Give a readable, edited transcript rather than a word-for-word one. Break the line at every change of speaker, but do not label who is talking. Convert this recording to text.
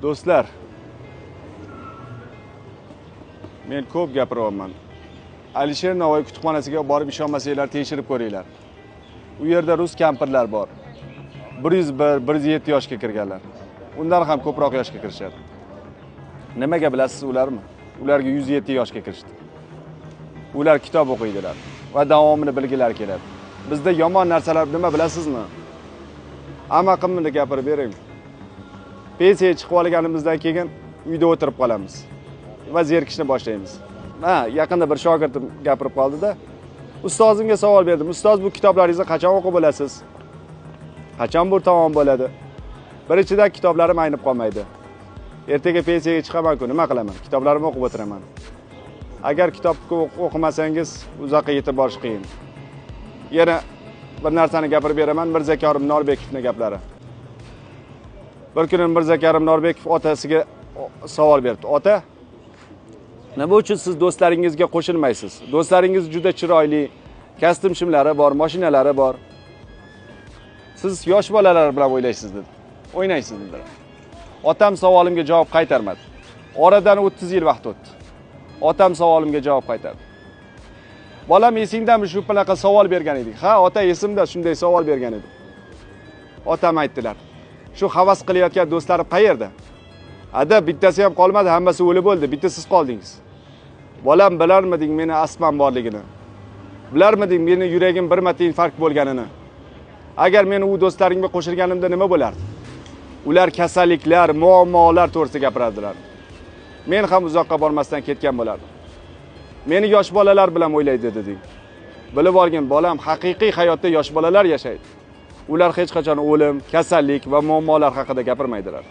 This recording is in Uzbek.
Do'stlar, men ko'p gapiryapman. Alisher Navoiy kutubxonasiga borib ishonmasanglar tekshirib ko'ringlar. U yerda rus kampirlar bor. 101, 107 yoshga kirganlar. Undan ham ko'proq yoshga kirishadi. Nimaga bilasiz ularmi? Ularga 107 yoshga kirishdi. Ular kitob o'qiydilar va davomini bilgilari keladi. Bizda yomon narsalar nima bilasizmi? Hamma qimni gapirib bering. Pensiya chiqib olganimizdan keyin uyda o'tirib qolamiz va zerikishni boshlaymiz. Yaqinda bir shogirdim gapirib qoldi-da. Ustozimga savol berdim. Ustoz, bu kitoblaringizni qachon o'qib bo'lasiz? Qachon bu tamom bo'ladi? Birinchidan kitoblarim aynib qolmaydi. Ertaga pensiyaga chiqaman-ku, nima qilaman? Kitoblarimni o'qib o'tiraman. Agar kitob o'qimasangiz, uzoqqa yetib borish qiyin. Yana bir narsani gapirib beraman, Mirzakorim Norbekovning gaplari. Bir kuni Mirzakorim Norbekov otasiga savol berdi. Ota, nima uchun siz do'stlaringizga qo'shilmaysiz? Do'stlaringiz juda chiroyli, kostyum shimlari bor, mashinalari bor. Siz yosh bolalar bilan o'ynaysiz dedi. O'ynaysiz dedilar. Otam savolimga javob qaytarmadi. Oradan 30 yil vaqt o'tdi. Otam savolimga javob qaytardi. Bolam, esingdami shu bunaqa savol bergan edik? Ha, ota, esimda shunday savol bergan edim. Otam aytdilar. Shu havas qilayotgan do'stlarim qayerda? Ada bittasi ham qolmadi, hammasi o'lib bo'ldi. Bitta siz qoldingiz. Bolam, bilarmiding meni astmam borligini? Bilarmiding meni yuragim bir marta infarkt bo'lganini? Agar meni u do'stlarimga qo'shilganimda nima bo'lardi? Ular kasalliklar, muammolar to'g'risida gapiradilar. Men ham uzoqqa bormasdan ketgan bo'lardim. Meni yosh bolalar bilan o'ylaydi deding. Bilib olgin, bolam, haqiqiy hayotda yosh bolalar yashaydi. Ular hech qachon o'lim, kasallik va muammolar haqida gapirmaydilar.